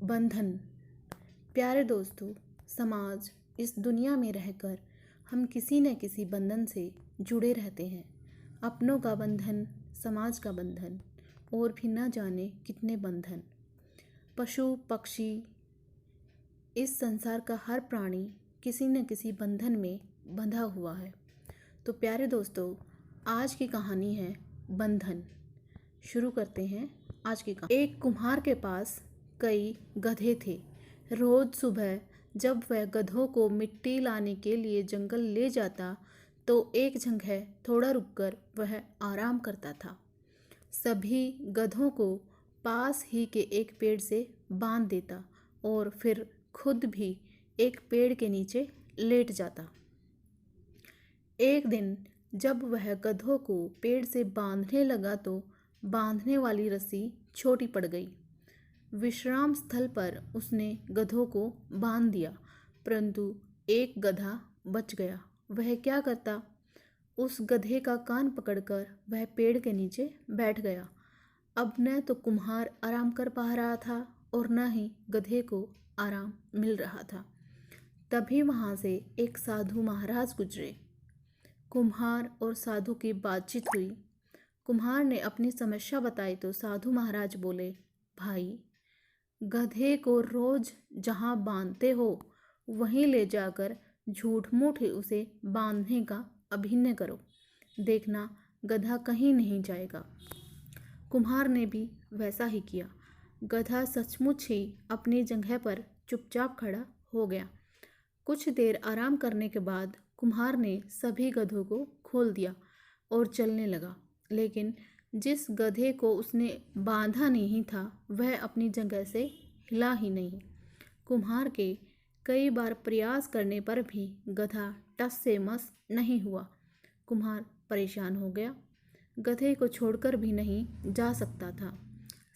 बंधन। प्यारे दोस्तों, समाज इस दुनिया में रहकर हम किसी न किसी बंधन से जुड़े रहते हैं। अपनों का बंधन, समाज का बंधन और भी न जाने कितने बंधन। पशु पक्षी, इस संसार का हर प्राणी किसी न किसी बंधन में बंधा हुआ है। तो प्यारे दोस्तों, आज की कहानी है बंधन। शुरू करते हैं आज की कहानी। एक कुम्हार के पास कई गधे थे। रोज सुबह जब वह गधों को मिट्टी लाने के लिए जंगल ले जाता तो एक जगह थोड़ा रुककर वह आराम करता था। सभी गधों को पास ही के एक पेड़ से बांध देता और फिर खुद भी एक पेड़ के नीचे लेट जाता। एक दिन जब वह गधों को पेड़ से बांधने लगा तो बांधने वाली रस्सी छोटी पड़ गई। विश्राम स्थल पर उसने गधों को बांध दिया, परंतु एक गधा बच गया। वह क्या करता? उस गधे का कान पकड़कर वह पेड़ के नीचे बैठ गया। अब न तो कुम्हार आराम कर पा रहा था और न ही गधे को आराम मिल रहा था। तभी वहाँ से एक साधु महाराज गुजरे। कुम्हार और साधु की बातचीत हुई। कुम्हार ने अपनी समस्या बताई तो साधु महाराज बोले, भाई, गधे को रोज जहाँ बांधते हो वहीं ले जाकर झूठ मूठ उसे बांधने का अभिनय करो। देखना, गधा कहीं नहीं जाएगा। कुम्हार ने भी वैसा ही किया। गधा सचमुच ही अपनी जगह पर चुपचाप खड़ा हो गया। कुछ देर आराम करने के बाद कुम्हार ने सभी गधों को खोल दिया और चलने लगा। लेकिन जिस गधे को उसने बांधा नहीं था वह अपनी जगह से हिला ही नहीं। कुम्हार के कई बार प्रयास करने पर भी गधा टस से मस नहीं हुआ। कुम्हार परेशान हो गया। गधे को छोड़कर भी नहीं जा सकता था।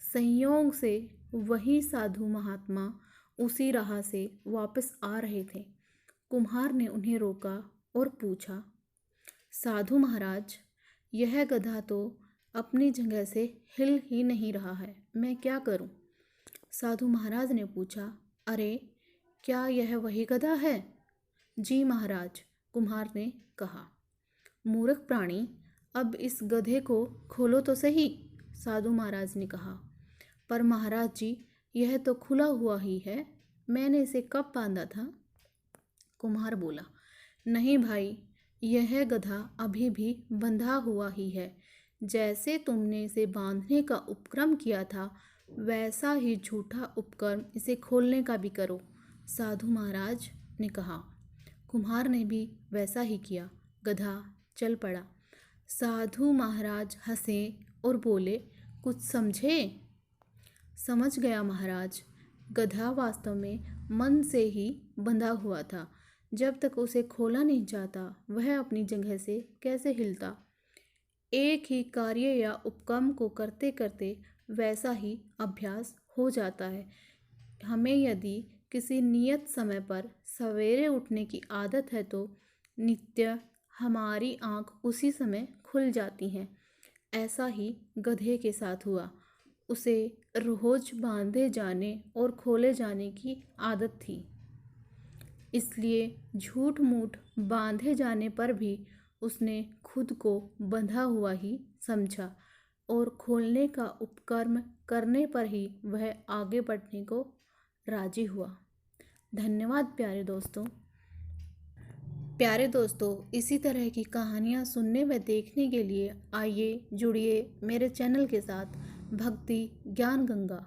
संयोग से वही साधु महात्मा उसी राह से वापस आ रहे थे। कुम्हार ने उन्हें रोका और पूछा, साधु महाराज, यह गधा तो अपनी जगह से हिल ही नहीं रहा है, मैं क्या करूं? साधु महाराज ने पूछा, अरे, क्या यह वही गधा है? जी महाराज, कुम्हार ने कहा। मूर्ख प्राणी, अब इस गधे को खोलो तो सही, साधु महाराज ने कहा। पर महाराज जी, यह तो खुला हुआ ही है, मैंने इसे कब बांधा था? कुम्हार बोला, नहीं भाई, यह गधा अभी भी बंधा हुआ ही है। जैसे तुमने इसे बांधने का उपक्रम किया था वैसा ही झूठा उपक्रम इसे खोलने का भी करो, साधु महाराज ने कहा। कुम्हार ने भी वैसा ही किया। गधा चल पड़ा। साधु महाराज हंसे और बोले, कुछ समझे? समझ गया महाराज। गधा वास्तव में मन से ही बंधा हुआ था। जब तक उसे खोला नहीं जाता वह अपनी जगह से कैसे हिलता? एक ही कार्य या उपक्रम को करते करते वैसा ही अभ्यास हो जाता है। हमें यदि किसी नियत समय पर सवेरे उठने की आदत है तो नित्य हमारी आँख उसी समय खुल जाती हैं। ऐसा ही गधे के साथ हुआ। उसे रोज बांधे जाने और खोले जाने की आदत थी, इसलिए झूठ मूठ बांधे जाने पर भी उसने खुद को बंधा हुआ ही समझा और खोलने का उपक्रम करने पर ही वह आगे बढ़ने को राजी हुआ। धन्यवाद प्यारे दोस्तों। प्यारे दोस्तों, इसी तरह की कहानियाँ सुनने व देखने के लिए आइए जुड़िए मेरे चैनल के साथ, भक्ति ज्ञान गंगा।